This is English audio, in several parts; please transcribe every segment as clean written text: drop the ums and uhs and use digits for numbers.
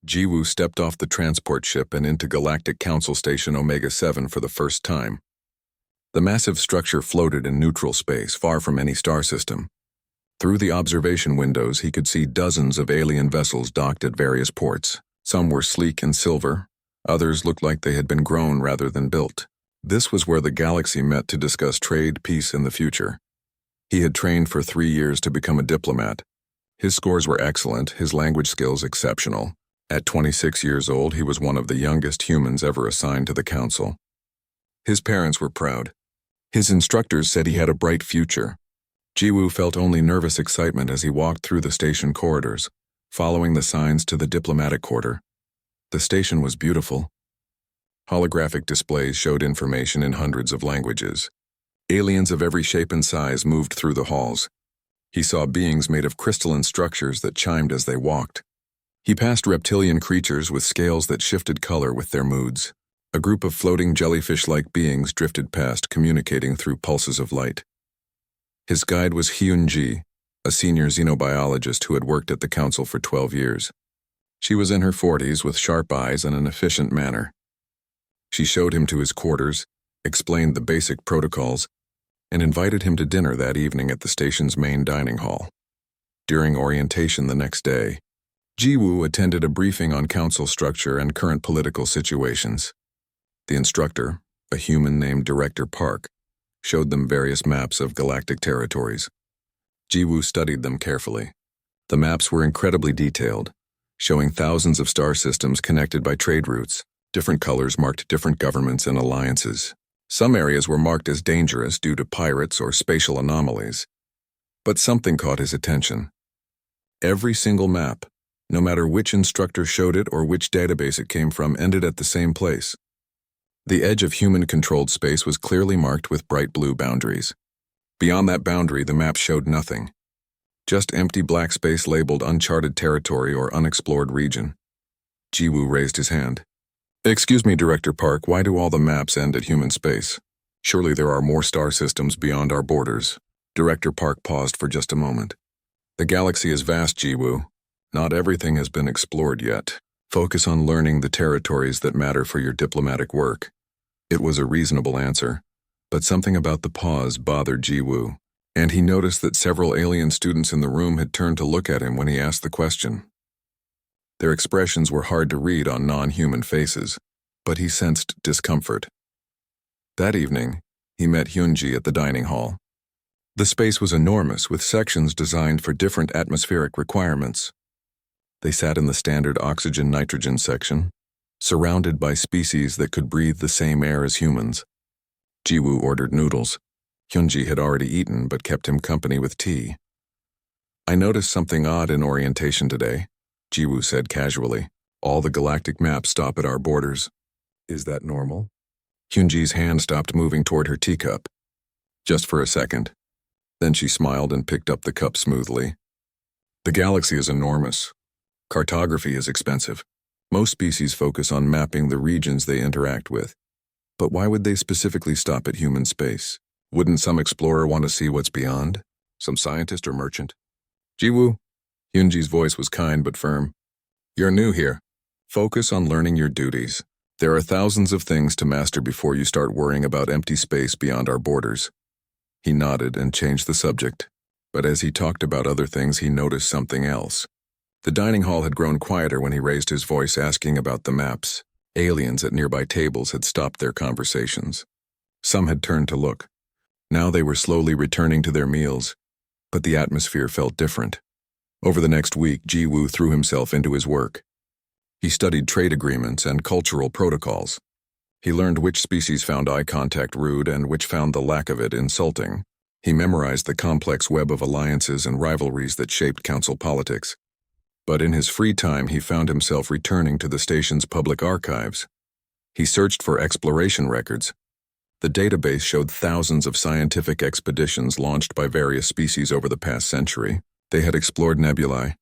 Jiwoo stepped off the transport ship and into Galactic Council Station Omega-7 for the first time. The massive structure floated in neutral space, far from any star system. Through the observation windows, he could see dozens of alien vessels docked at various ports. Some were sleek and silver, others looked like they had been grown rather than built. This was where the galaxy met to discuss trade, peace, and the future. He had trained for 3 years to become a diplomat. His scores were excellent, his language skills exceptional. At 26 years old, he was one of the youngest humans ever assigned to the council. His parents were proud. His instructors said he had a bright future. Jiwoo felt only nervous excitement as he walked through the station corridors, following the signs to the diplomatic quarter. The station was beautiful. Holographic displays showed information in hundreds of languages. Aliens of every shape and size moved through the halls. He saw beings made of crystalline structures that chimed as they walked. He passed reptilian creatures with scales that shifted color with their moods. A group of floating jellyfish-like beings drifted past, communicating through pulses of light. His guide was Hyun-ji, a senior xenobiologist who had worked at the council for 12 years. She was in her 40s with sharp eyes and an efficient manner. She showed him to his quarters, explained the basic protocols, and invited him to dinner that evening at the station's main dining hall. During orientation the next day, Jiwoo attended a briefing on council structure and current political situations. The instructor, a human named Director Park, showed them various maps of galactic territories. Jiwoo studied them carefully. The maps were incredibly detailed, showing thousands of star systems connected by trade routes. Different colors marked different governments and alliances. Some areas were marked as dangerous due to pirates or spatial anomalies. But something caught his attention. Every single map, no matter which instructor showed it or which database it came from, ended at the same place. The edge of human-controlled space was clearly marked with bright blue boundaries. Beyond that boundary, the map showed nothing. Just empty black space labeled uncharted territory or unexplored region. Jiwoo raised his hand. "Excuse me, Director Park, why do all the maps end at human space? Surely there are more star systems beyond our borders." Director Park paused for just a moment. "The galaxy is vast, Jiwoo. Not everything has been explored yet. Focus on learning the territories that matter for your diplomatic work." It was a reasonable answer, but something about the pause bothered Jiwoo, and he noticed that several alien students in the room had turned to look at him when he asked the question. Their expressions were hard to read on non-human faces, but he sensed discomfort. That evening, he met Hyun-ji at the dining hall. The space was enormous, with sections designed for different atmospheric requirements. They sat in the standard oxygen-nitrogen section, surrounded by species that could breathe the same air as humans. Jiwoo ordered noodles. Hyun-ji had already eaten but kept him company with tea. "I noticed something odd in orientation today," Jiwoo said casually. "All the galactic maps stop at our borders. Is that normal?" Hyun-ji's hand stopped moving toward her teacup. Just for a second. Then she smiled and picked up the cup smoothly. "The galaxy is enormous. Cartography is expensive. Most species focus on mapping the regions they interact with. But why would they specifically stop at human space? Wouldn't some explorer want to see what's beyond? Some scientist or merchant?" "Jiwoo," Hyun-ji's voice was kind but firm. "You're new here. Focus on learning your duties. There are thousands of things to master before you start worrying about empty space beyond our borders." He nodded and changed the subject, but as he talked about other things, he noticed something else. The dining hall had grown quieter when he raised his voice asking about the maps. Aliens at nearby tables had stopped their conversations. Some had turned to look. Now they were slowly returning to their meals, but the atmosphere felt different. Over the next week, Jiwoo threw himself into his work. He studied trade agreements and cultural protocols. He learned which species found eye contact rude and which found the lack of it insulting. He memorized the complex web of alliances and rivalries that shaped council politics. But in his free time, he found himself returning to the station's public archives. He searched for exploration records. The database showed thousands of scientific expeditions launched by various species over the past century. They had explored nebulae,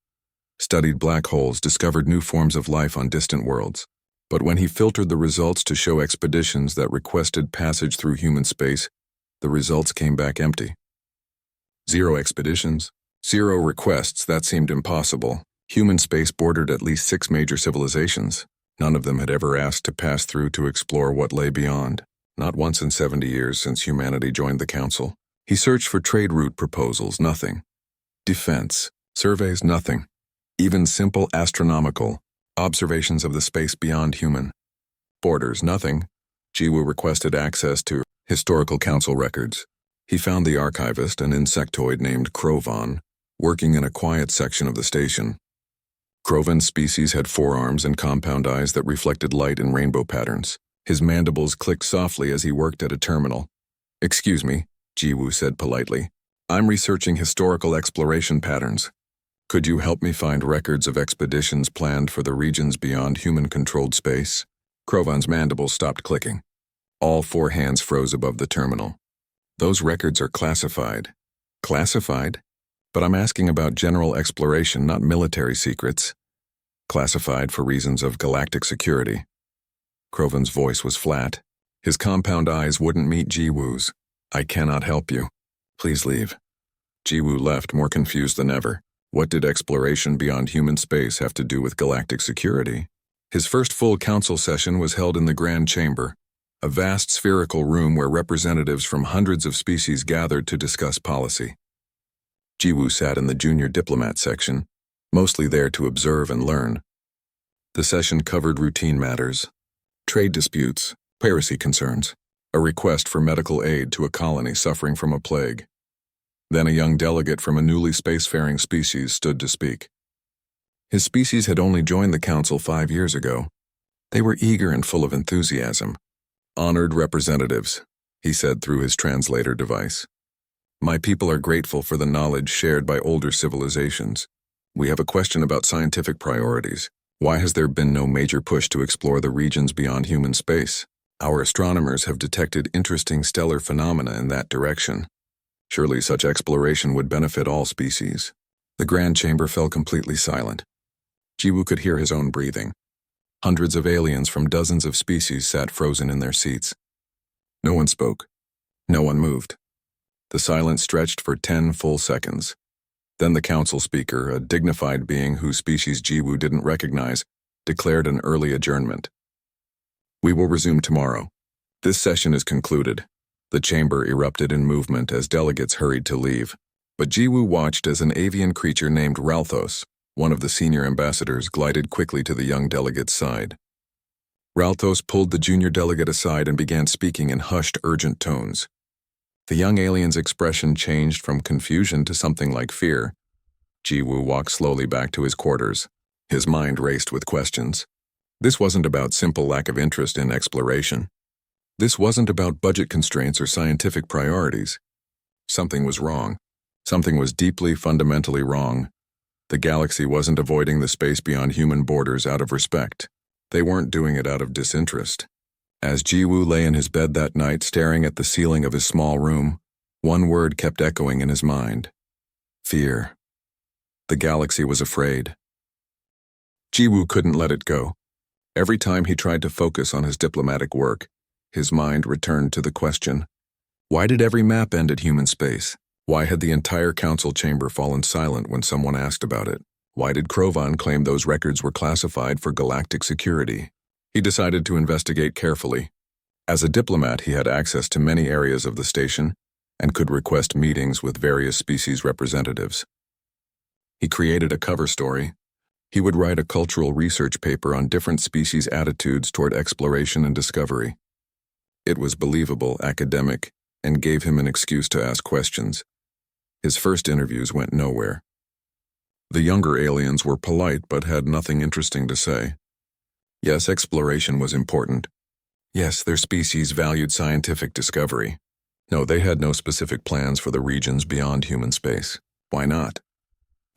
studied black holes, discovered new forms of life on distant worlds. But when he filtered the results to show expeditions that requested passage through human space, the results came back empty. 0 expeditions, 0 requests. That seemed impossible. Human space bordered at least 6 major civilizations. None of them had ever asked to pass through to explore what lay beyond. Not once in 70 years since humanity joined the Council. He searched for trade route proposals, nothing. Defense, surveys, nothing. Even simple astronomical observations of the space beyond human borders, nothing. Jiwoo requested access to historical council records. He found the archivist, an insectoid named Krovan, working in a quiet section of the station. Krovan's species had forearms and compound eyes that reflected light in rainbow patterns. His mandibles clicked softly as he worked at a terminal. "Excuse me," Jiwoo said politely. "I'm researching historical exploration patterns. Could you help me find records of expeditions planned for the regions beyond human-controlled space?" Krovan's mandibles stopped clicking. All 4 hands froze above the terminal. "Those records are classified." "Classified? But I'm asking about general exploration, not military secrets." "Classified for reasons of galactic security." Krovan's voice was flat. His compound eyes wouldn't meet Jiwoo's. "I cannot help you. Please leave." Jiwoo left, more confused than ever. What did exploration beyond human space have to do with galactic security? His first full council session was held in the Grand Chamber, a vast spherical room where representatives from hundreds of species gathered to discuss policy. Jiwoo sat in the junior diplomat section, mostly there to observe and learn. The session covered routine matters: trade disputes, piracy concerns, a request for medical aid to a colony suffering from a plague. Then a young delegate from a newly spacefaring species stood to speak. His species had only joined the council 5 years ago. They were eager and full of enthusiasm. "Honored representatives," he said through his translator device. "My people are grateful for the knowledge shared by older civilizations. We have a question about scientific priorities. Why has there been no major push to explore the regions beyond human space? Our astronomers have detected interesting stellar phenomena in that direction. Surely such exploration would benefit all species." The Grand Chamber fell completely silent. Jiwoo could hear his own breathing. Hundreds of aliens from dozens of species sat frozen in their seats. No one spoke. No one moved. The silence stretched for 10 full seconds. Then the council speaker, a dignified being whose species Jiwoo didn't recognize, declared an early adjournment. "We will resume tomorrow. This session is concluded." The chamber erupted in movement as delegates hurried to leave, but Jiwoo watched as an avian creature named Ralthos, one of the senior ambassadors, glided quickly to the young delegate's side. Ralthos pulled the junior delegate aside and began speaking in hushed, urgent tones. The young alien's expression changed from confusion to something like fear. Jiwoo walked slowly back to his quarters. His mind raced with questions. This wasn't about simple lack of interest in exploration. This wasn't about budget constraints or scientific priorities. Something was wrong. Something was deeply, fundamentally wrong. The galaxy wasn't avoiding the space beyond human borders out of respect. They weren't doing it out of disinterest. As Jiwoo lay in his bed that night staring at the ceiling of his small room, one word kept echoing in his mind: fear. The galaxy was afraid. Jiwoo couldn't let it go. Every time he tried to focus on his diplomatic work, his mind returned to the question: why did every map end at human space? Why had the entire council chamber fallen silent when someone asked about it? Why did Krovan claim those records were classified for galactic security? He decided to investigate carefully. As a diplomat, he had access to many areas of the station and could request meetings with various species representatives. He created a cover story. He would write a cultural research paper on different species' attitudes toward exploration and discovery. It was believable, academic, and gave him an excuse to ask questions. His first interviews went nowhere. The younger aliens were polite but had nothing interesting to say. Yes, exploration was important. Yes, their species valued scientific discovery. No, they had no specific plans for the regions beyond human space. Why not?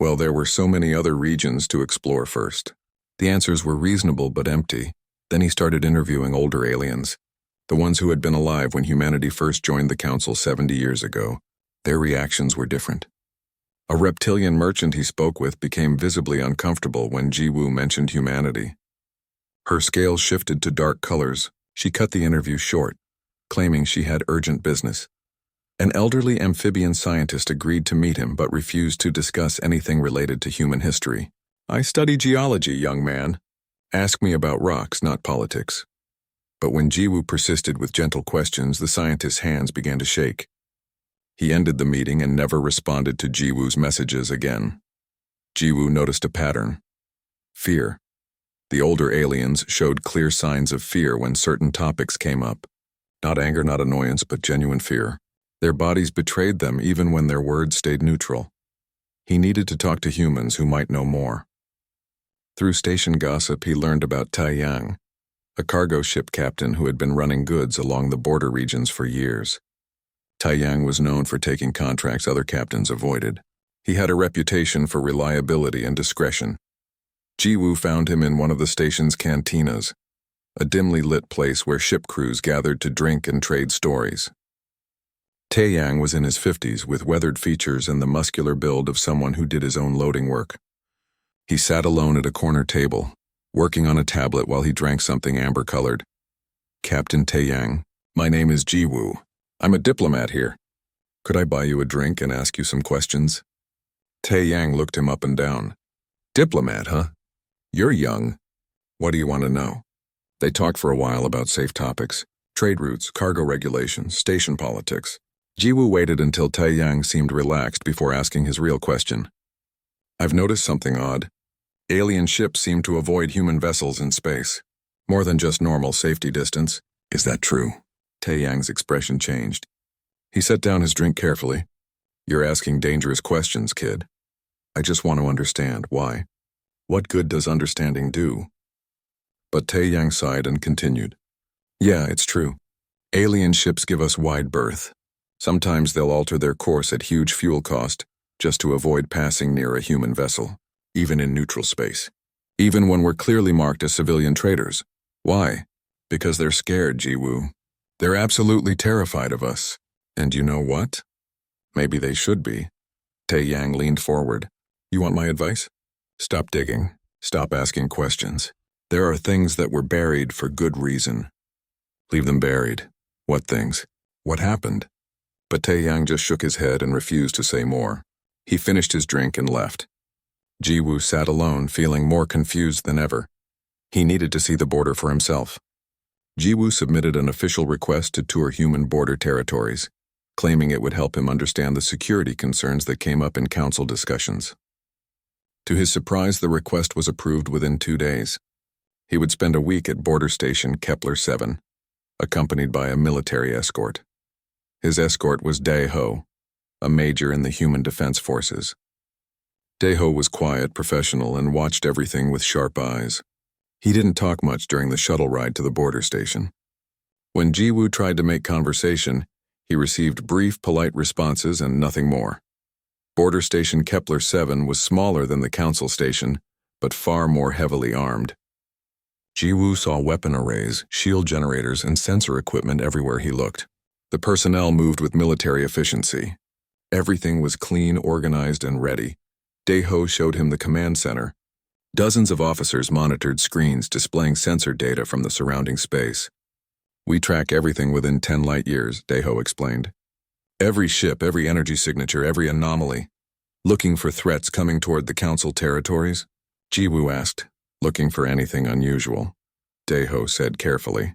Well, there were so many other regions to explore first. The answers were reasonable but empty. Then he started interviewing older aliens, the ones who had been alive when humanity first joined the Council 70 years ago. Their reactions were different. A reptilian merchant he spoke with became visibly uncomfortable when Jiwoo mentioned humanity. Her scales shifted to dark colors. She cut the interview short, claiming she had urgent business. An elderly amphibian scientist agreed to meet him but refused to discuss anything related to human history. I study geology, young man. Ask me about rocks, not politics. But when Jiwoo persisted with gentle questions, the scientist's hands began to shake. He ended the meeting and never responded to Jiwoo's messages again. Jiwoo noticed a pattern. Fear. The older aliens showed clear signs of fear when certain topics came up. Not anger, not annoyance, but genuine fear. Their bodies betrayed them even when their words stayed neutral. He needed to talk to humans who might know more. Through station gossip, he learned about Taiyang, a cargo ship captain who had been running goods along the border regions for years. Taiyang was known for taking contracts other captains avoided. He had a reputation for reliability and discretion. Jiwoo found him in one of the station's cantinas, a dimly lit place where ship crews gathered to drink and trade stories. Taiyang was in his 50s with weathered features and the muscular build of someone who did his own loading work. He sat alone at a corner table, working on a tablet while he drank something amber-colored. Captain Taiyang, my name is Jiwoo. I'm a diplomat here. Could I buy you a drink and ask you some questions? Taiyang looked him up and down. Diplomat, huh? You're young. What do you want to know? They talked for a while about safe topics, trade routes, cargo regulations, station politics. Jiwoo waited until Taiyang seemed relaxed before asking his real question. I've noticed something odd. Alien ships seem to avoid human vessels in space. More than just normal safety distance. Is that true? Taiyang's expression changed. He set down his drink carefully. You're asking dangerous questions, kid. I just want to understand why. What good does understanding do? But Taiyang sighed and continued. Yeah, it's true. Alien ships give us wide berth. Sometimes they'll alter their course at huge fuel cost just to avoid passing near a human vessel, even in neutral space. Even when we're clearly marked as civilian traders. Why? Because they're scared, Jiwoo. They're absolutely terrified of us. And you know what? Maybe they should be. Taiyang leaned forward. You want my advice? Stop digging. Stop asking questions. There are things that were buried for good reason. Leave them buried. What things? What happened? But Taiyang just shook his head and refused to say more. He finished his drink and left. Jiwoo sat alone, feeling more confused than ever. He needed to see the border for himself. Jiwoo submitted an official request to tour human border territories, claiming it would help him understand the security concerns that came up in council discussions. To his surprise, the request was approved within 2 days. He would spend a week at border station Kepler 7, accompanied by a military escort. His escort was Dae-ho, a major in the Human Defense Forces. Dae-ho was quiet, professional, and watched everything with sharp eyes. He didn't talk much during the shuttle ride to the border station. When Jiwoo tried to make conversation, he received brief, polite responses and nothing more. Border station Kepler 7 was smaller than the council station, but far more heavily armed. Jiwoo saw weapon arrays, shield generators, and sensor equipment everywhere he looked. The personnel moved with military efficiency. Everything was clean, organized, and ready. Dae-ho showed him the command center. Dozens of officers monitored screens displaying sensor data from the surrounding space. We track everything within 10 light years, Dae-ho explained. Every ship, every energy signature, every anomaly. Looking for threats coming toward the council territories? Jiwoo asked, looking for anything unusual. Dae-ho said carefully.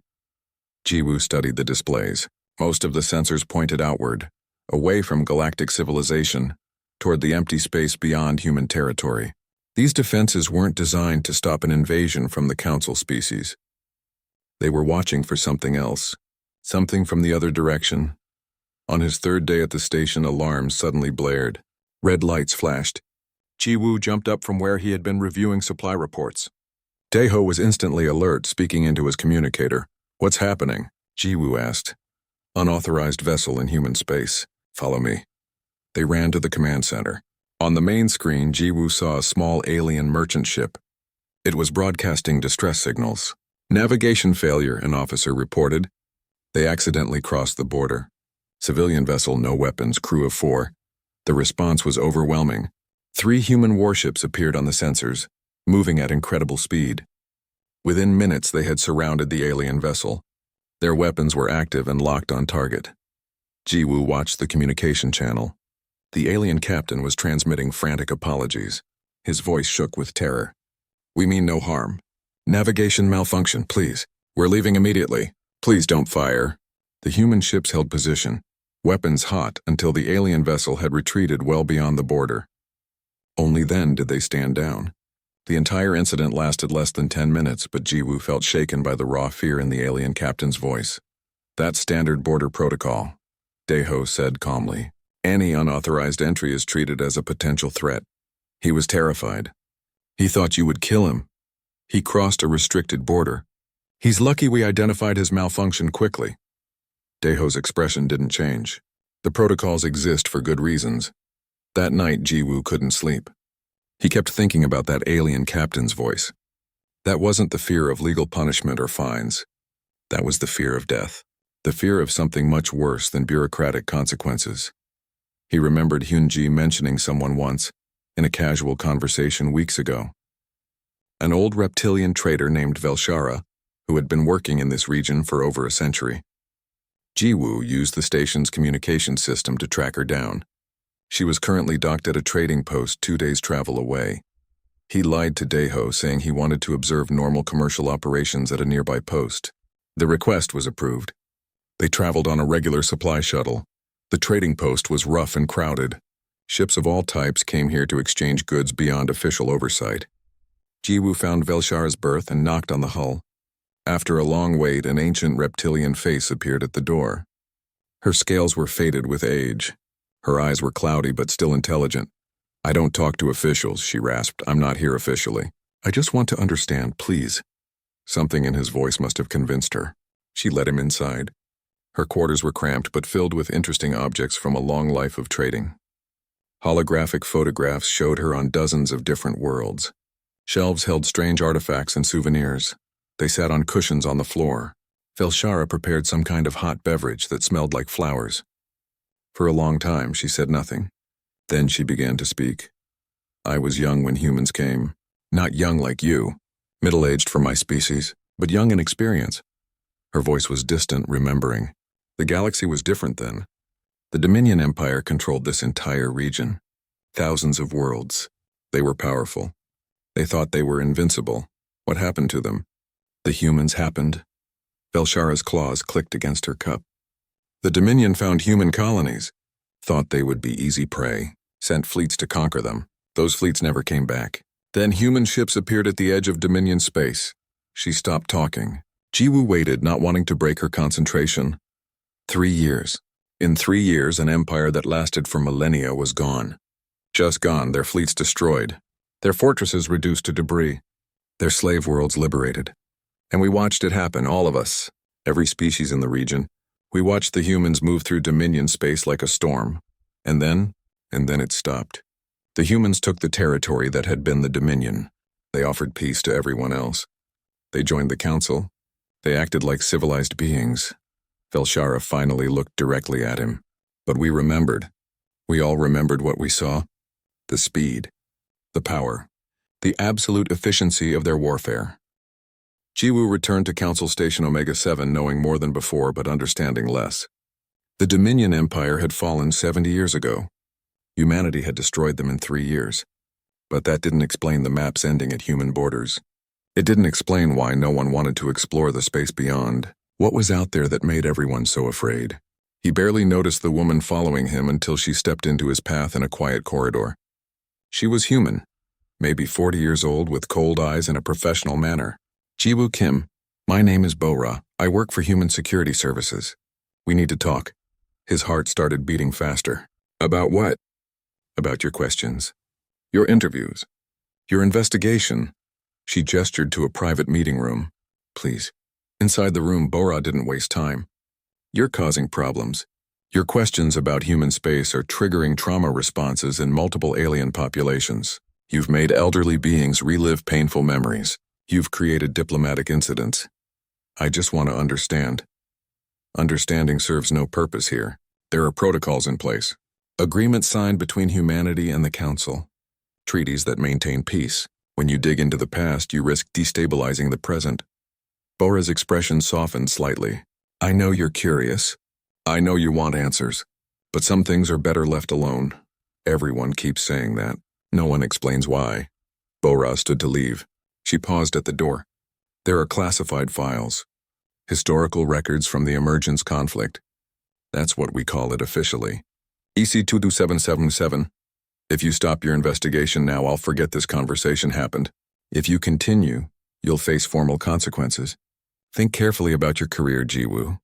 Jiwoo studied the displays. Most of the sensors pointed outward, away from galactic civilization, toward the empty space beyond human territory. These defenses weren't designed to stop an invasion from the council species. They were watching for something else, something from the other direction. On his 3rd day at the station, alarms suddenly blared. Red lights flashed. Jiwoo jumped up from where he had been reviewing supply reports. Dae-ho was instantly alert, speaking into his communicator. What's happening? Jiwoo asked. Unauthorized vessel in human space. Follow me. They ran to the command center. On the main screen, Jiwoo saw a small alien merchant ship. It was broadcasting distress signals. Navigation failure, an officer reported. They accidentally crossed the border. Civilian vessel, no weapons, crew of 4. The response was overwhelming. 3 human warships appeared on the sensors, moving at incredible speed. Within minutes, they had surrounded the alien vessel. Their weapons were active and locked on target. Jiwoo watched the communication channel. The alien captain was transmitting frantic apologies. His voice shook with terror. "We mean no harm. Navigation malfunction, please. We're leaving immediately. Please don't fire." The human ships held position, weapons hot until the alien vessel had retreated well beyond the border. Only then did they stand down. The entire incident lasted less than 10 minutes, but Jiwoo felt shaken by the raw fear in the alien captain's voice. "That's standard border protocol," Daeho said calmly. "Any unauthorized entry is treated as a potential threat." He was terrified. "He thought you would kill him. He crossed a restricted border. He's lucky we identified his malfunction quickly." Daeho's expression didn't change. The protocols exist for good reasons. That night, Jiwoo couldn't sleep. He kept thinking about that alien captain's voice. That wasn't the fear of legal punishment or fines. That was the fear of death. The fear of something much worse than bureaucratic consequences. He remembered Hyunji mentioning someone once, in a casual conversation weeks ago. An old reptilian trader named Velshara, who had been working in this region for over a century. Jiwoo used the station's communication system to track her down. She was currently docked at a trading post 2 days' travel away. He lied to Daeho, saying he wanted to observe normal commercial operations at a nearby post. The request was approved. They traveled on a regular supply shuttle. The trading post was rough and crowded. Ships of all types came here to exchange goods beyond official oversight. Jiwoo found Velshara's berth and knocked on the hull. After a long wait, an ancient reptilian face appeared at the door. Her scales were faded with age. Her eyes were cloudy but still intelligent. "I don't talk to officials," she rasped. "I'm not here officially. I just want to understand, please." Something in his voice must have convinced her. She let him inside. Her quarters were cramped but filled with interesting objects from a long life of trading. Holographic photographs showed her on dozens of different worlds. Shelves held strange artifacts and souvenirs. They sat on cushions on the floor. Velshara prepared some kind of hot beverage that smelled like flowers. For a long time, she said nothing. Then she began to speak. "I was young when humans came. Not young like you, middle-aged for my species, but young in experience." Her voice was distant, remembering. The galaxy was different then. The Dominion Empire controlled this entire region. Thousands of worlds. They were powerful. They thought they were invincible. What happened to them? The humans happened. Velshara's claws clicked against her cup. The Dominion found human colonies, thought they would be easy prey, sent fleets to conquer them. Those fleets never came back. Then human ships appeared at the edge of Dominion space. She stopped talking. Jiwoo waited, not wanting to break her concentration. 3 years. In 3 years, an empire that lasted for millennia was gone. Just gone, their fleets destroyed, their fortresses reduced to debris, their slave worlds liberated. And we watched it happen, all of us, every species in the region. We watched the humans move through Dominion space like a storm. And then it stopped. The humans took the territory that had been the Dominion. They offered peace to everyone else. They joined the council. They acted like civilized beings. Velshara finally looked directly at him. But we remembered. We all remembered what we saw. The speed, the power, the absolute efficiency of their warfare. Jiwoo returned to Council Station Omega 7 knowing more than before but understanding less. The Dominion Empire had fallen 70 years ago. Humanity had destroyed them in 3 years. But that didn't explain the map's ending at human borders. It didn't explain why no one wanted to explore the space beyond. What was out there that made everyone so afraid? He barely noticed the woman following him until she stepped into his path in a quiet corridor. She was human, maybe 40 years old with cold eyes and a professional manner. "Jiwoo Kim, my name is Bora. I work for Human Security Services. We need to talk." His heart started beating faster. "About what?" "About your questions. Your interviews. Your investigation." She gestured to a private meeting room. "Please." Inside the room, Bora didn't waste time. "You're causing problems. Your questions about human space are triggering trauma responses in multiple alien populations. You've made elderly beings relive painful memories. You've created diplomatic incidents. I just want to understand." Understanding serves no purpose here. There are protocols in place. Agreements signed between humanity and the Council. Treaties that maintain peace. When you dig into the past, you risk destabilizing the present. Bora's expression softened slightly. "I know you're curious. I know you want answers. But some things are better left alone. Everyone keeps saying that. No one explains why. Bora stood to leave. She paused at the door. There are classified files. Historical records from the emergence conflict. That's what we call it officially. EC 22777. If you stop your investigation now, I'll forget this conversation happened. If you continue, you'll face formal consequences. Think carefully about your career, Jiwoo.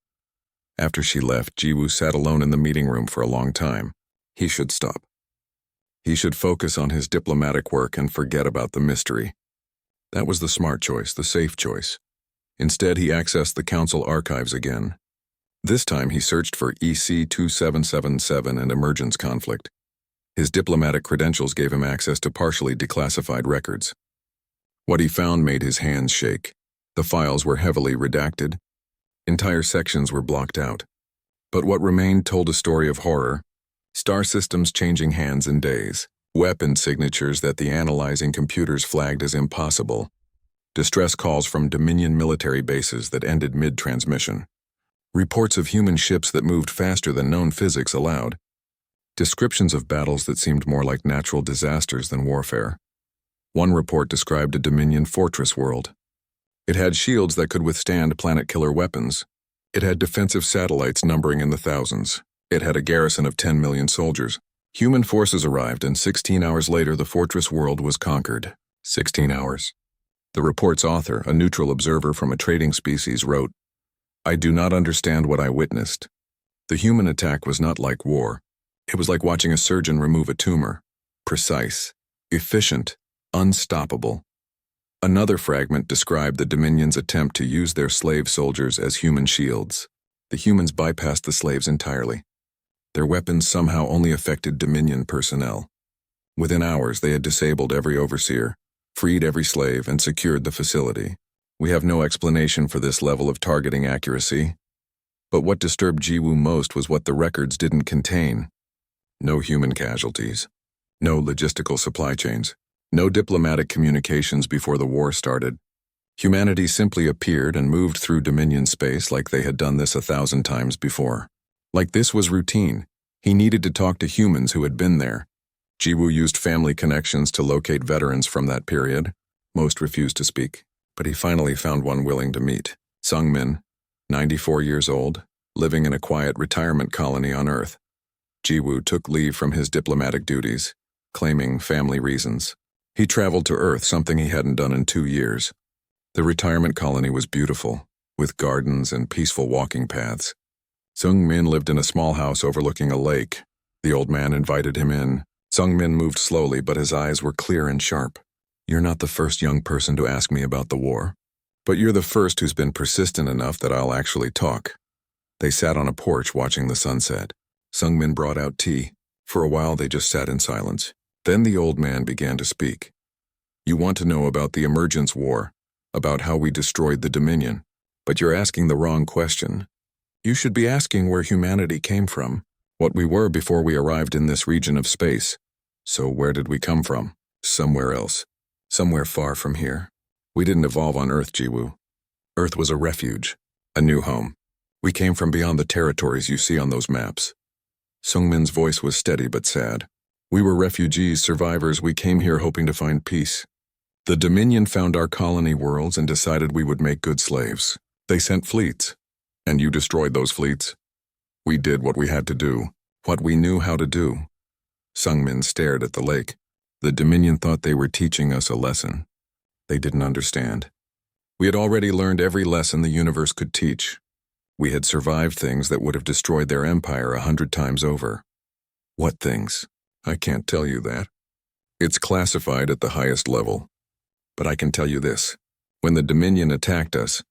After she left, Jiwoo sat alone in the meeting room for a long time. He should stop. He should focus on his diplomatic work and forget about the mystery. That was the smart choice, the safe choice. Instead, he accessed the council archives again. This time, he searched for EC 2777 and emergence conflict. His diplomatic credentials gave him access to partially declassified records. What he found made his hands shake. The files were heavily redacted. Entire sections were blocked out. But what remained told a story of horror. Star systems changing hands in days. Weapon signatures that the analyzing computers flagged as impossible. Distress calls from Dominion military bases that ended mid-transmission. Reports of human ships that moved faster than known physics allowed. Descriptions of battles that seemed more like natural disasters than warfare. One report described a Dominion fortress world. It had shields that could withstand planet-killer weapons. It had defensive satellites numbering in the thousands. It had a garrison of 10 million soldiers. Human forces arrived, and 16 hours later the fortress world was conquered. 16 hours. The report's author, a neutral observer from a trading species, wrote, "I do not understand what I witnessed. The human attack was not like war. It was like watching a surgeon remove a tumor. Precise, efficient, unstoppable." Another fragment described the Dominion's attempt to use their slave soldiers as human shields. The humans bypassed the slaves entirely. Their weapons somehow only affected Dominion personnel. Within hours, they had disabled every overseer, freed every slave, and secured the facility. We have no explanation for this level of targeting accuracy. But what disturbed Jiwoo most was what the records didn't contain. No human casualties. No logistical supply chains. No diplomatic communications before the war started. Humanity simply appeared and moved through Dominion space like they had done this 1,000 times before. Like this was routine. He needed to talk to humans who had been there. Jiwoo used family connections to locate veterans from that period. Most refused to speak, but he finally found one willing to meet. Sungmin, 94 years old, living in a quiet retirement colony on Earth. Jiwoo took leave from his diplomatic duties, claiming family reasons. He traveled to Earth, something he hadn't done in 2 years. The retirement colony was beautiful, with gardens and peaceful walking paths. Sungmin lived in a small house overlooking a lake. The old man invited him in. Sungmin moved slowly, but his eyes were clear and sharp. "You're not the first young person to ask me about the war, but you're the first who's been persistent enough that I'll actually talk." They sat on a porch watching the sunset. Sungmin brought out tea. For a while they just sat in silence. Then the old man began to speak. "You want to know about the emergence war, about how we destroyed the Dominion, but you're asking the wrong question. You should be asking where humanity came from, what we were before we arrived in this region of space. So where did we come from? Somewhere else. Somewhere far from here. We didn't evolve on Earth, Jiwoo. Earth was a refuge, a new home. We came from beyond the territories you see on those maps." Sungmin's voice was steady but sad. "We were refugees, survivors. We came here hoping to find peace. The Dominion found our colony worlds and decided we would make good slaves. They sent fleets. And you destroyed those fleets. We did what we had to do, what we knew how to do." Sungmin stared at the lake. The Dominion thought they were teaching us a lesson. They didn't understand. We had already learned every lesson the universe could teach. We had survived things that would have destroyed their empire 100 times over. What things? I can't tell you that. It's classified at the highest level. But I can tell you this. When the Dominion attacked us,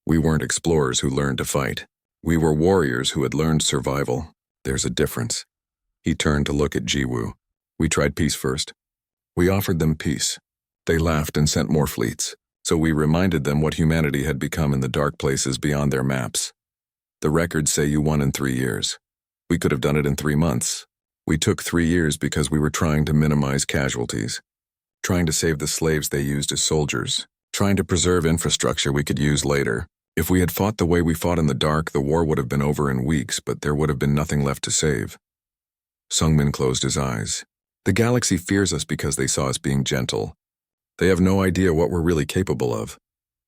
we weren't explorers who learned to fight. We were warriors who had learned survival. There's a difference. He turned to look at Jiwoo. "We tried peace first. We offered them peace. They laughed and sent more fleets. So we reminded them what humanity had become in the dark places beyond their maps. The records say you won in 3 years. We could have done it in 3 months. We took 3 years because we were trying to minimize casualties, trying to save the slaves they used as soldiers, trying to preserve infrastructure we could use later. If we had fought the way we fought in the dark, the war would have been over in weeks, but there would have been nothing left to save." Sungmin closed his eyes. "The galaxy fears us because they saw us being gentle. They have no idea what we're really capable of.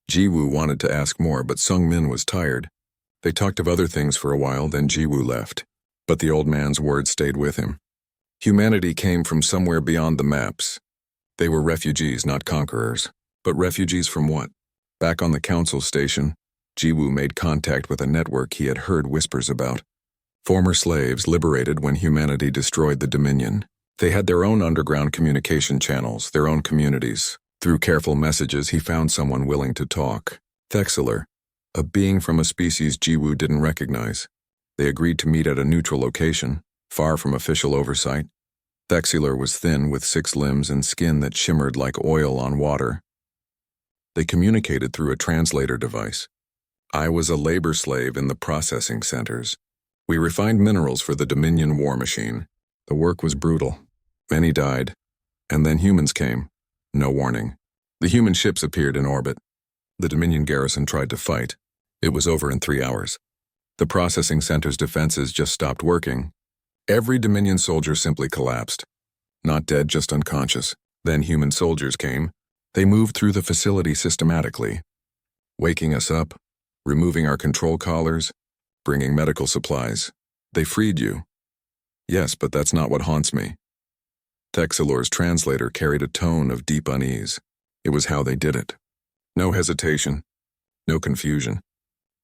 Jiwoo wanted to ask more, but Sung-min was tired. They talked of other things for a while, then Jiwoo left. But the old man's words stayed with him. Humanity came from somewhere beyond the maps. They were refugees, not conquerors. But refugees from what? Back on the council station, Jiwoo made contact with a network he had heard whispers about. Former slaves liberated when humanity destroyed the Dominion. They had their own underground communication channels, their own communities. Through careful messages, he found someone willing to talk. Thexler, a being from a species Jiwoo didn't recognize. They agreed to meet at a neutral location, far from official oversight. Thexler was thin with 6 limbs and skin that shimmered like oil on water. They communicated through a translator device. I was a labor slave in the processing centers. We refined minerals for the Dominion war machine. The work was brutal. Many died. And then humans came. No warning. The human ships appeared in orbit. The Dominion garrison tried to fight. It was over in 3 hours. The processing center's defenses just stopped working. Every Dominion soldier simply collapsed. Not dead, just unconscious. Then human soldiers came. They moved through the facility systematically, waking us up, removing our control collars, bringing medical supplies. They freed you. Yes, but that's not what haunts me. Texelor's translator carried a tone of deep unease. It was how they did it. No hesitation, no confusion.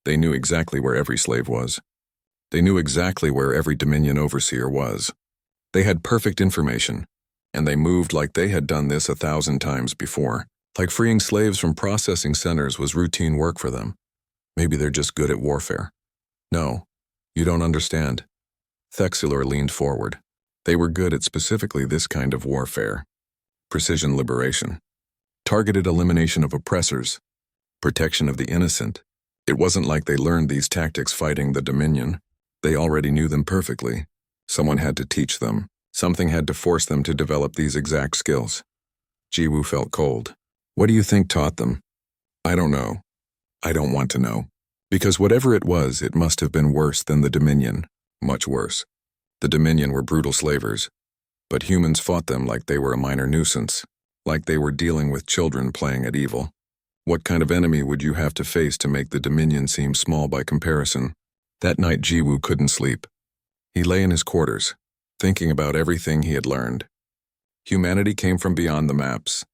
They knew exactly where every slave was. They knew exactly where every Dominion overseer was. They had perfect information, and they moved like they had done this 1,000 times before. Like freeing slaves from processing centers was routine work for them. Maybe they're just good at warfare. No, you don't understand. Thexelor leaned forward. They were good at specifically this kind of warfare. Precision liberation. Targeted elimination of oppressors. Protection of the innocent. It wasn't like they learned these tactics fighting the Dominion. They already knew them perfectly. Someone had to teach them. Something had to force them to develop these exact skills. Jiwoo felt cold. What do you think taught them? I don't know. I don't want to know. Because whatever it was, it must have been worse than the Dominion. Much worse. The Dominion were brutal slavers. But humans fought them like they were a minor nuisance. Like they were dealing with children playing at evil. What kind of enemy would you have to face to make the Dominion seem small by comparison? That night Jiwoo couldn't sleep. He lay in his quarters, thinking about everything he had learned. Humanity came from beyond the maps.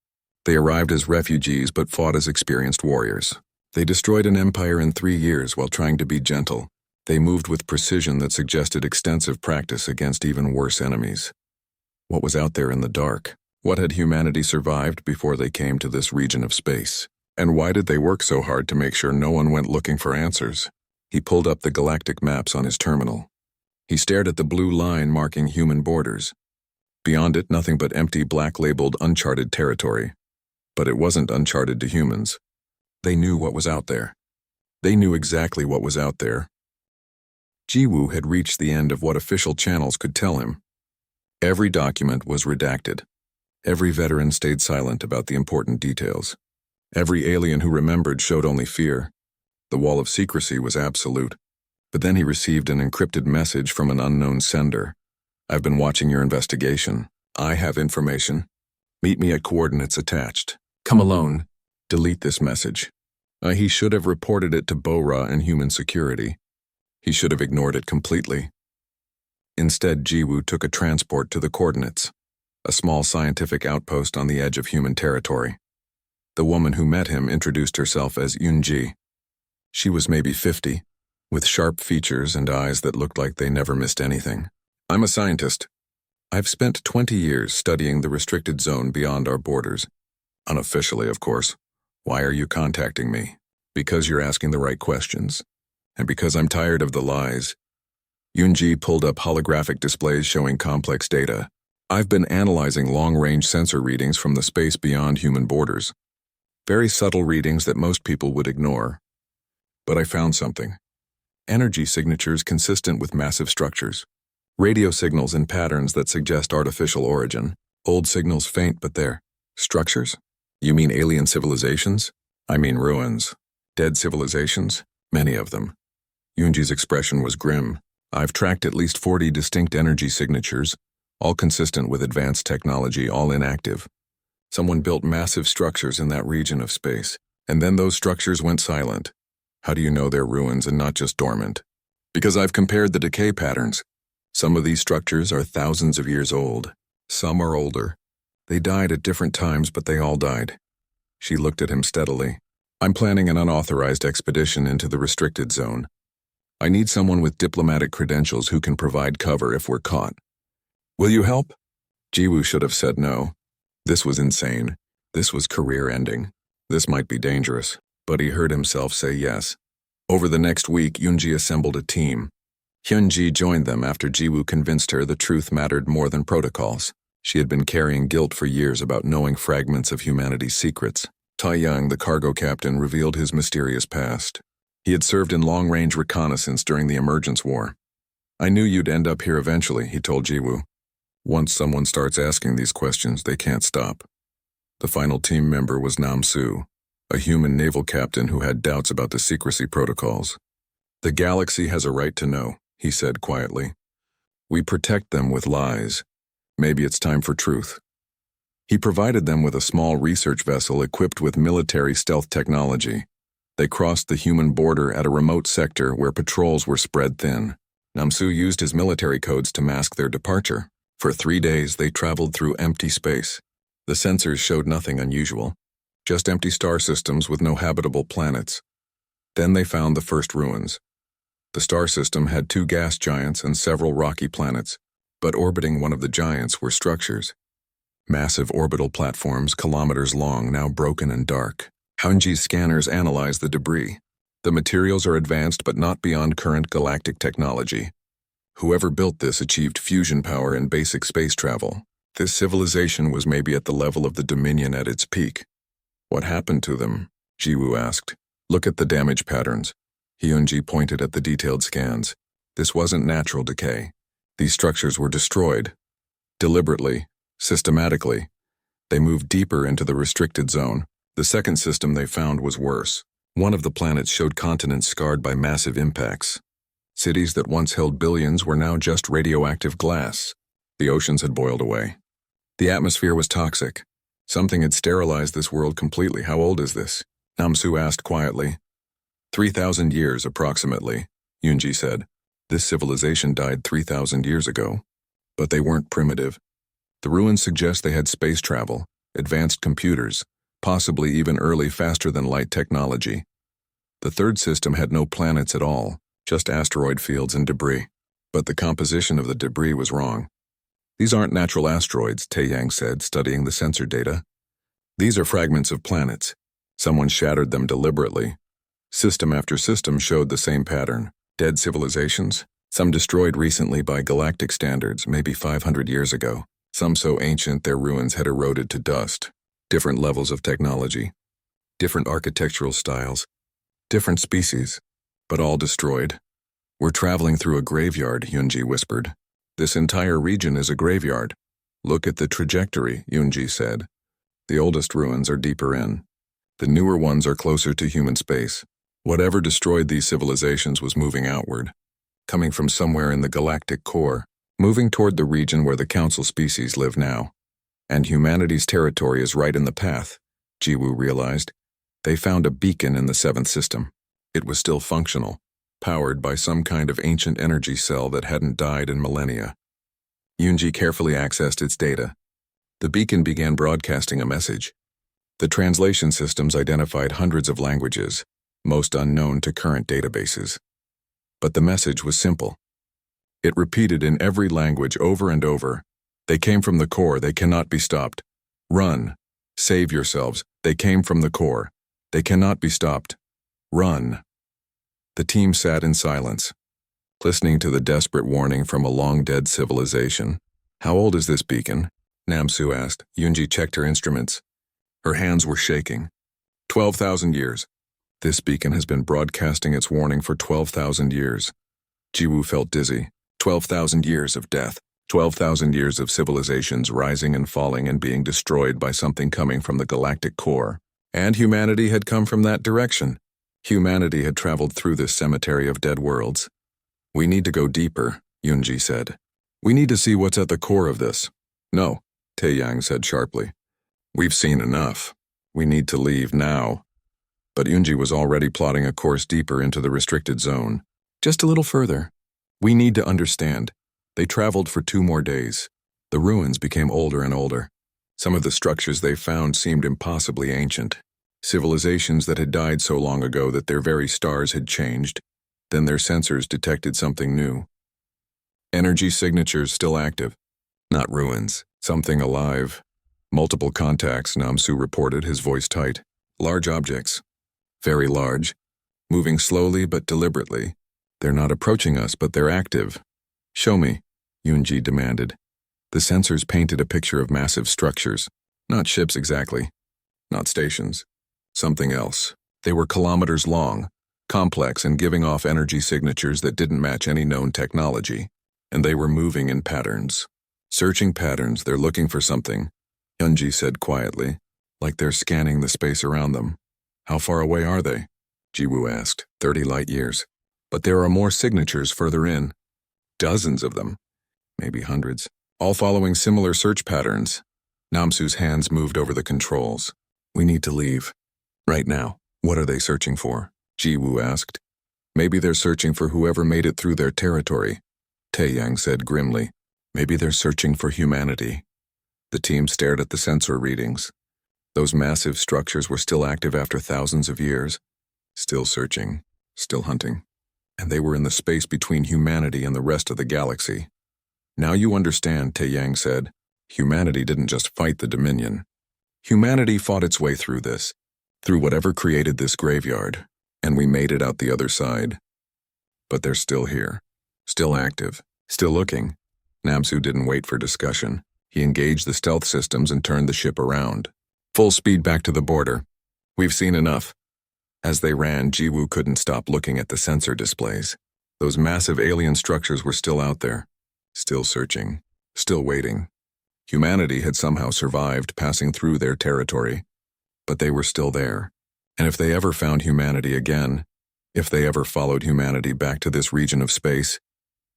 They arrived as refugees but fought as experienced warriors. They destroyed an empire in 3 years while trying to be gentle. They moved with precision that suggested extensive practice against even worse enemies. What was out there in the dark? What had humanity survived before they came to this region of space? And why did they work so hard to make sure no one went looking for answers? He pulled up the galactic maps on his terminal. He stared at the blue line marking human borders. Beyond it, nothing but empty black-labeled uncharted territory. But it wasn't uncharted to humans. They knew what was out there. They knew exactly what was out there. Jiwoo had reached the end of what official channels could tell him. Every document was redacted. Every veteran stayed silent about the important details. Every alien who remembered showed only fear. The wall of secrecy was absolute. But then he received an encrypted message from an unknown sender. I've been watching your investigation. I have information. Meet me at coordinates attached. Come alone. Delete this message. He should have reported it to BORA and Human Security. He should have ignored it completely. Instead, Jiwoo took a transport to the coordinates, a small scientific outpost on the edge of human territory. The woman who met him introduced herself as Yoonji. She was maybe 50, with sharp features and eyes that looked like they never missed anything. I'm a scientist. I've spent 20 years studying the restricted zone beyond our borders. Unofficially, of course. Why are you contacting me? Because you're asking the right questions. And because I'm tired of the lies. Yoonji pulled up holographic displays showing complex data. I've been analyzing long-range sensor readings from the space beyond human borders. Very subtle readings that most people would ignore. But I found something. Energy signatures consistent with massive structures. Radio signals in patterns that suggest artificial origin. Old signals faint, but they're structures? You mean alien civilizations? I mean ruins. Dead civilizations? Many of them. Yoonji's expression was grim. I've tracked at least 40 distinct energy signatures, all consistent with advanced technology, all inactive. Someone built massive structures in that region of space, and then those structures went silent. How do you know they're ruins and not just dormant? Because I've compared the decay patterns. Some of these structures are thousands of years old. Some are older. They died at different times, but they all died. She looked at him steadily. I'm planning an unauthorized expedition into the restricted zone. I need someone with diplomatic credentials who can provide cover if we're caught. Will you help? Jiwoo should have said no. This was insane. This was career-ending. This might be dangerous, but he heard himself say yes. Over the next week, Yoonji assembled a team. Hyunji joined them after Jiwoo convinced her the truth mattered more than protocols. She had been carrying guilt for years about knowing fragments of humanity's secrets. Taeyang, the cargo captain, revealed his mysterious past. He had served in long-range reconnaissance during the Emergence War. I knew you'd end up here eventually, he told Jiwoo. Once someone starts asking these questions, they can't stop. The final team member was Nam-soo, a human naval captain who had doubts about the secrecy protocols. The galaxy has a right to know, he said quietly. We protect them with lies. Maybe it's time for truth. He provided them with a small research vessel equipped with military stealth technology. They crossed the human border at a remote sector where patrols were spread thin. Nam-soo used his military codes to mask their departure. For 3 days, they traveled through empty space. The sensors showed nothing unusual, just empty star systems with no habitable planets. Then they found the first ruins. The star system had 2 gas giants and several rocky planets, but orbiting one of the giants were structures. Massive orbital platforms, kilometers long, now broken and dark. Hyunji's scanners analyzed the debris. The materials are advanced but not beyond current galactic technology. Whoever built this achieved fusion power and basic space travel. This civilization was maybe at the level of the Dominion at its peak. What happened to them? Jiwoo asked. Look at the damage patterns. Hyunji pointed at the detailed scans. This wasn't natural decay. These structures were destroyed. Deliberately, systematically. They moved deeper into the restricted zone. The second system they found was worse. One of the planets showed continents scarred by massive impacts. Cities that once held billions were now just radioactive glass. The oceans had boiled away. The atmosphere was toxic. Something had sterilized this world completely. How old is this? Nam-soo asked quietly. 3,000 years, approximately, Yoonji said. This civilization died 3,000 years ago. But they weren't primitive. The ruins suggest they had space travel, advanced computers, possibly even early faster-than-light technology. The third system had no planets at all, just asteroid fields and debris. But the composition of the debris was wrong. These aren't natural asteroids, Taeyang said, studying the sensor data. These are fragments of planets. Someone shattered them deliberately. System after system showed the same pattern. Dead civilizations, some destroyed recently by galactic standards, maybe 500 years ago. Some so ancient their ruins had eroded to dust. Different levels of technology. Different architectural styles. Different species. But all destroyed. We're traveling through a graveyard, Yoonji whispered. This entire region is a graveyard. Look at the trajectory, Yoonji said. The oldest ruins are deeper in. The newer ones are closer to human space. Whatever destroyed these civilizations was moving outward, coming from somewhere in the galactic core, moving toward the region where the council species live now. And humanity's territory is right in the path, Jiwoo realized. They found a beacon in the 7th system. It was still functional, powered by some kind of ancient energy cell that hadn't died in millennia. Yoonji carefully accessed its data. The beacon began broadcasting a message. The translation systems identified hundreds of languages, most unknown to current databases. But the message was simple. It repeated in every language over and over. They came from the core, they cannot be stopped. Run. Save yourselves. They came from the core. They cannot be stopped. Run. The team sat in silence, listening to the desperate warning from a long-dead civilization. How old is this beacon? Nam-soo asked. Yoonji checked her instruments. Her hands were shaking. 12,000 years. This beacon has been broadcasting its warning for 12,000 years. Jiwoo felt dizzy. 12,000 years of death. 12,000 years of civilizations rising and falling and being destroyed by something coming from the galactic core. And humanity had come from that direction. Humanity had traveled through this cemetery of dead worlds. We need to go deeper, Yoonji said. We need to see what's at the core of this. No, Taeyang said sharply. We've seen enough. We need to leave now. But Yunji was already plotting a course deeper into the restricted zone. Just a little further. We need to understand. They traveled for 2 more days. The ruins became older and older. Some of the structures they found seemed impossibly ancient. Civilizations that had died so long ago that their very stars had changed. Then their sensors detected something new. Energy signatures still active. Not ruins. Something alive. Multiple contacts, Namsu reported, his voice tight. Large objects. Very large. Moving slowly but deliberately. They're not approaching us, but they're active. Show me, Yunji demanded. The sensors painted a picture of massive structures. Not ships exactly. Not stations. Something else. They were kilometers long, complex and giving off energy signatures that didn't match any known technology. And they were moving in patterns. Searching patterns, they're looking for something, Yunji said quietly, like they're scanning the space around them. How far away are they? Jiwoo asked. 30 light years. But there are more signatures further in. Dozens of them. Maybe hundreds. All following similar search patterns. Namsu's hands moved over the controls. We need to leave. Right now. What are they searching for? Jiwoo asked. Maybe they're searching for whoever made it through their territory. Taeyang said grimly. Maybe they're searching for humanity. The team stared at the sensor readings. Those massive structures were still active after thousands of years. Still searching. Still hunting. And they were in the space between humanity and the rest of the galaxy. Now you understand, Taeyang said. Humanity didn't just fight the Dominion. Humanity fought its way through this. Through whatever created this graveyard. And we made it out the other side. But they're still here. Still active. Still looking. Namsu didn't wait for discussion. He engaged the stealth systems and turned the ship around. Full speed back to the border. We've seen enough. As they ran, Jiwoo couldn't stop looking at the sensor displays. Those massive alien structures were still out there. Still searching. Still waiting. Humanity had somehow survived passing through their territory. But they were still there. And if they ever found humanity again, if they ever followed humanity back to this region of space,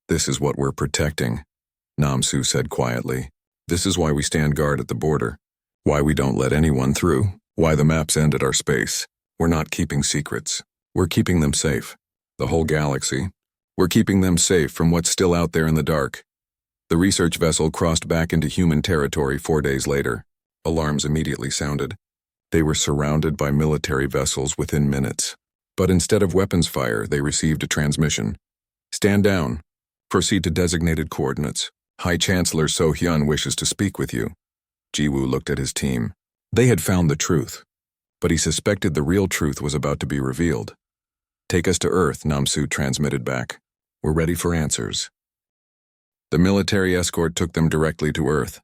this is what we're protecting, Namsu said quietly. This is why we stand guard at the border. Why we don't let anyone through. Why the maps end at our space. We're not keeping secrets. We're keeping them safe. The whole galaxy. We're keeping them safe from what's still out there in the dark. The research vessel crossed back into human territory 4 days later. Alarms immediately sounded. They were surrounded by military vessels within minutes. But instead of weapons fire, they received a transmission. Stand down. Proceed to designated coordinates. High Chancellor So-hyun wishes to speak with you. Jiwoo looked at his team. They had found the truth. But he suspected the real truth was about to be revealed. Take us to Earth, Namsu transmitted back. We're ready for answers. The military escort took them directly to Earth,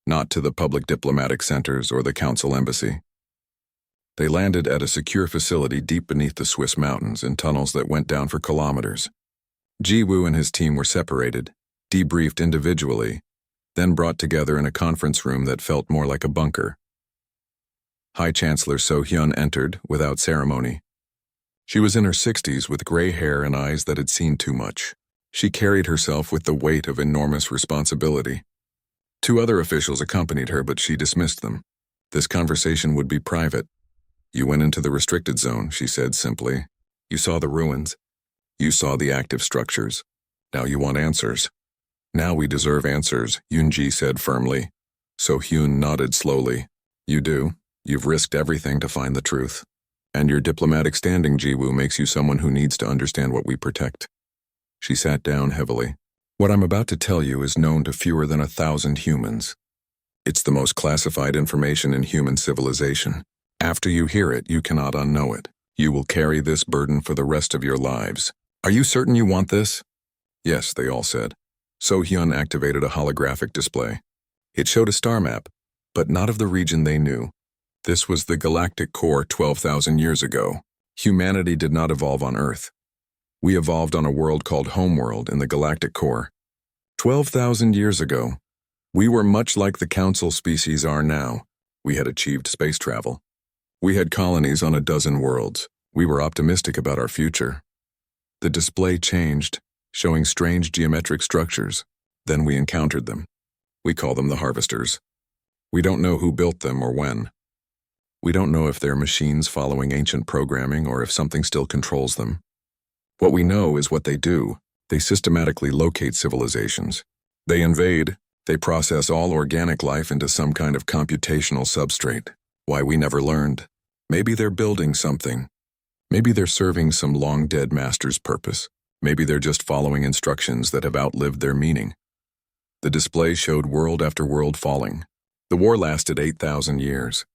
not to the public diplomatic centers or the council embassy. They landed at a secure facility deep beneath the Swiss mountains in tunnels that went down for kilometers. Jiwoo and his team were separated, debriefed individually, then brought together in a conference room that felt more like a bunker. High Chancellor So-hyun entered without ceremony. She was in her 60s with gray hair and eyes that had seen too much. She carried herself with the weight of enormous responsibility. 2 other officials accompanied her, but she dismissed them. This conversation would be private. You went into the restricted zone, she said simply. You saw the ruins. You saw the active structures. Now you want answers. Now we deserve answers, Yunji said firmly. So-hyun nodded slowly. You do. You've risked everything to find the truth. And your diplomatic standing, Jiwoo, makes you someone who needs to understand what we protect. She sat down heavily. What I'm about to tell you is known to fewer than 1,000 humans. It's the most classified information in human civilization. After you hear it, you cannot unknow it. You will carry this burden for the rest of your lives. Are you certain you want this? Yes, they all said. So-hyun activated a holographic display. It showed a star map, but not of the region they knew. This was the galactic core 12,000 years ago. Humanity did not evolve on Earth. We evolved on a world called Homeworld in the galactic core. 12,000 years ago, we were much like the council species are now. We had achieved space travel. We had colonies on a dozen worlds. We were optimistic about our future. The display changed, showing strange geometric structures. Then we encountered them. We call them the Harvesters. We don't know who built them or when. We don't know if they're machines following ancient programming or if something still controls them. What we know is what they do. They systematically locate civilizations. They invade. They process all organic life into some kind of computational substrate. Why we never learned. Maybe they're building something. Maybe they're serving some long-dead master's purpose. Maybe they're just following instructions that have outlived their meaning. The display showed world after world falling. The war lasted 8,000 years.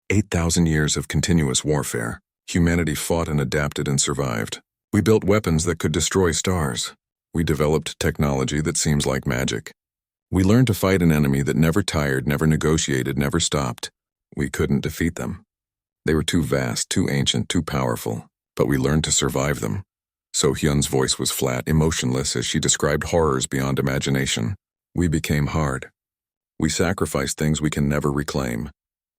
8,000 years of continuous warfare. Humanity fought and adapted and survived. We built weapons that could destroy stars. We developed technology that seems like magic. We learned to fight an enemy that never tired, never negotiated, never stopped. We couldn't defeat them. They were too vast, too ancient, too powerful, but we learned to survive them. So Hyun's voice was flat, emotionless as she described horrors beyond imagination. We became hard. We sacrificed things we can never reclaim.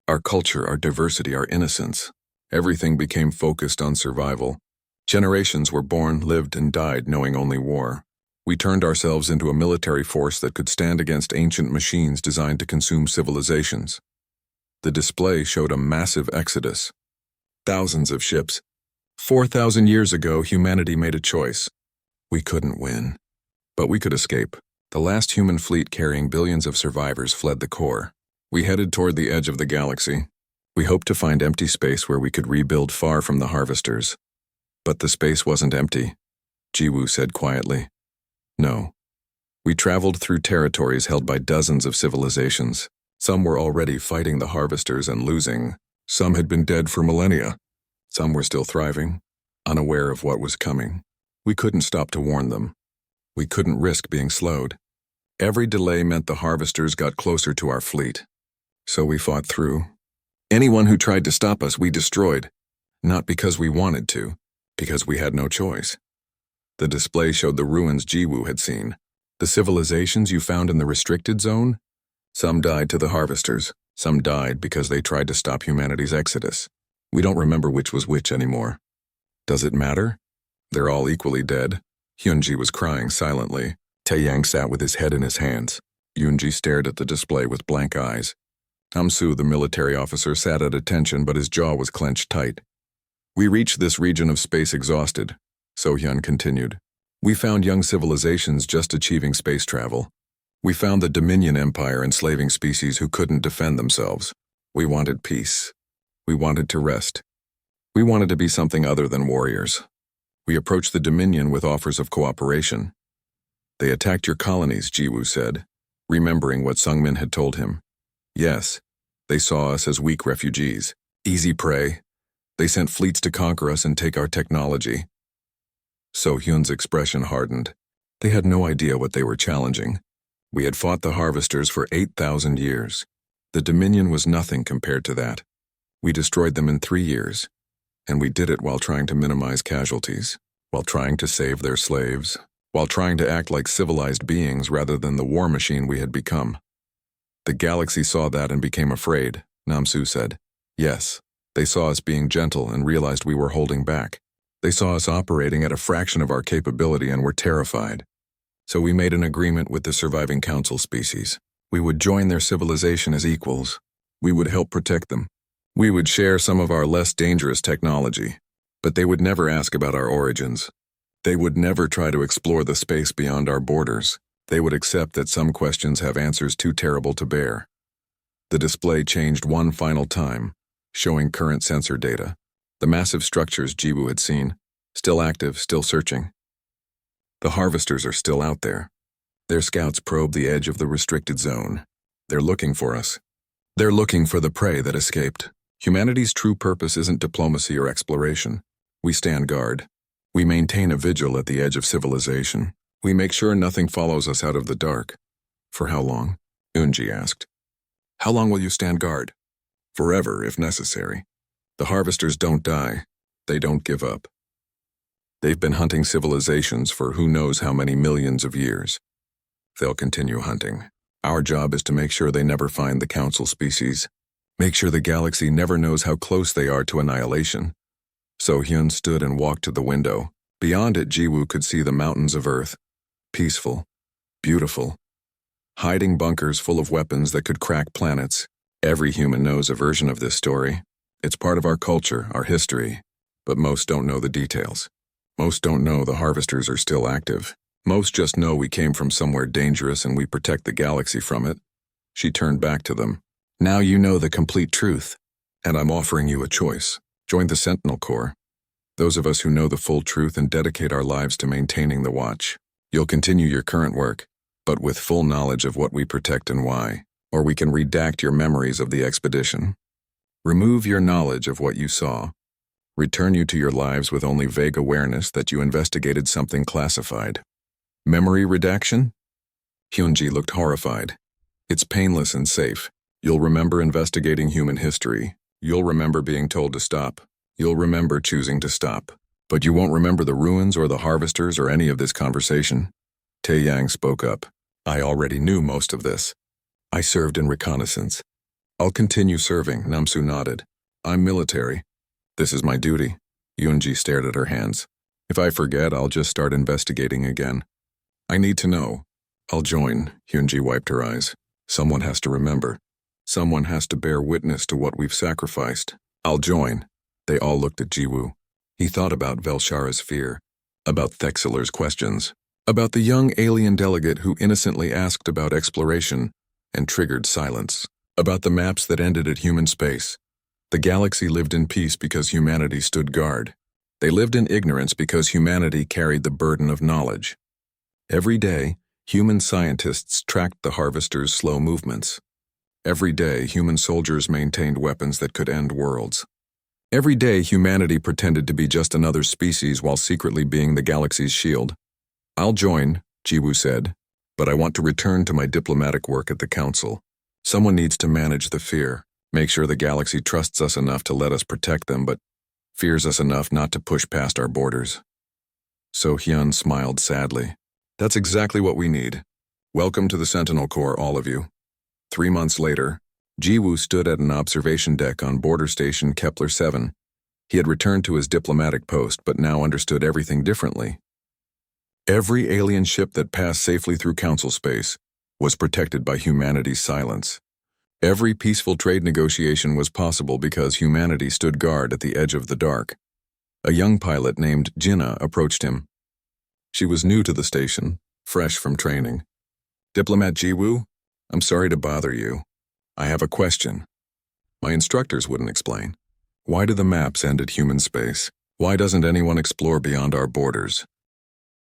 Our culture, our diversity, our innocence. Everything became focused on survival. Generations were born, lived, and died knowing only war. We turned ourselves into a military force that could stand against ancient machines designed to consume civilizations. The display showed a massive exodus. Thousands of ships. 4,000 years ago, humanity made a choice. We couldn't win, but we could escape. The last human fleet carrying billions of survivors fled the core. We headed toward the edge of the galaxy. We hoped to find empty space where we could rebuild far from the harvesters. But the space wasn't empty, Jiwoo said quietly. No. We traveled through territories held by dozens of civilizations. Some were already fighting the harvesters and losing. Some had been dead for millennia. Some were still thriving, unaware of what was coming. We couldn't stop to warn them. We couldn't risk being slowed. Every delay meant the harvesters got closer to our fleet. So we fought through. Anyone who tried to stop us, we destroyed. Not because we wanted to, because we had no choice. The display showed the ruins Jiwoo had seen. The civilizations you found in the restricted zone? Some died to the harvesters. Some died because they tried to stop humanity's exodus. We don't remember which was which anymore. Does it matter? They're all equally dead. Hyunji was crying silently. Taeyang sat with his head in his hands. Yoonji stared at the display with blank eyes. Hamsu, the military officer, sat at attention, but his jaw was clenched tight. We reached this region of space exhausted, So-hyun continued. We found young civilizations just achieving space travel. We found the Dominion Empire enslaving species who couldn't defend themselves. We wanted peace. We wanted to rest. We wanted to be something other than warriors. We approached the Dominion with offers of cooperation. They attacked your colonies, Jiwoo said, remembering what Sungmin had told him. Yes, they saw us as weak refugees, easy prey. They sent fleets to conquer us and take our technology. So-hyun's expression hardened. They had no idea what they were challenging. We had fought the harvesters for 8,000 years. The Dominion was nothing compared to that. We destroyed them in 3 years, and we did it while trying to minimize casualties, while trying to save their slaves, while trying to act like civilized beings rather than the war machine we had become. The galaxy saw that and became afraid, Namsu said. Yes, they saw us being gentle and realized we were holding back. They saw us operating at a fraction of our capability and were terrified. So we made an agreement with the surviving council species. We would join their civilization as equals. We would help protect them. We would share some of our less dangerous technology, but they would never ask about our origins. They would never try to explore the space beyond our borders. They would accept that some questions have answers too terrible to bear. The display changed one final time, showing current sensor data. The massive structures Jiwoo had seen, still active, still searching. The harvesters are still out there. Their scouts probe the edge of the restricted zone. They're looking for us. They're looking for the prey that escaped. Humanity's true purpose isn't diplomacy or exploration. We stand guard. We maintain a vigil at the edge of civilization. We make sure nothing follows us out of the dark. For how long? Eunji asked. How long will you stand guard? Forever, if necessary. The harvesters don't die. They don't give up. They've been hunting civilizations for who knows how many millions of years. They'll continue hunting. Our job is to make sure they never find the council species. Make sure the galaxy never knows how close they are to annihilation. So-hyun stood and walked to the window. Beyond it, Jiwoo could see the mountains of Earth. Peaceful. Beautiful. Hiding bunkers full of weapons that could crack planets. Every human knows a version of this story. It's part of our culture, our history, but most don't know the details. Most don't know the harvesters are still active. Most just know we came from somewhere dangerous and we protect the galaxy from it. She turned back to them. Now you know the complete truth, and I'm offering you a choice. Join the Sentinel Corps. Those of us who know the full truth and dedicate our lives to maintaining the Watch. You'll continue your current work, but with full knowledge of what we protect and why. Or we can redact your memories of the expedition. Remove your knowledge of what you saw. Return you to your lives with only vague awareness that you investigated something classified. Memory redaction? Hyunji looked horrified. It's painless and safe. You'll remember investigating human history. You'll remember being told to stop. You'll remember choosing to stop. But you won't remember the ruins or the harvesters or any of this conversation. Taeyang spoke up. I already knew most of this. I served in reconnaissance. I'll continue serving, Namsu nodded. I'm military. This is my duty. Yunji stared at her hands. If I forget, I'll just start investigating again. I need to know. I'll join, Hyunji wiped her eyes. Someone has to remember. Someone has to bear witness to what we've sacrificed. I'll join. They all looked at Jiwoo. He thought about Velshara's fear, about Thexeler's questions, about the young alien delegate who innocently asked about exploration and triggered silence, about the maps that ended at human space. The galaxy lived in peace because humanity stood guard. They lived in ignorance because humanity carried the burden of knowledge. Every day, human scientists tracked the harvesters' slow movements. Every day, human soldiers maintained weapons that could end worlds. Every day, humanity pretended to be just another species while secretly being the galaxy's shield. I'll join, Jiwoo said, but I want to return to my diplomatic work at the Council. Someone needs to manage the fear, make sure the galaxy trusts us enough to let us protect them, but fears us enough not to push past our borders. So Hyun smiled sadly. That's exactly what we need. Welcome to the Sentinel Corps, all of you. 3 months later, Jiwoo stood at an observation deck on border station Kepler 7. He had returned to his diplomatic post, but now understood everything differently. Every alien ship that passed safely through Council space was protected by humanity's silence. Every peaceful trade negotiation was possible because humanity stood guard at the edge of the dark. A young pilot named Jinnah approached him. She was new to the station, fresh from training. Diplomat Jiwoo, I'm sorry to bother you. I have a question. My instructors wouldn't explain. Why do the maps end at human space? Why doesn't anyone explore beyond our borders?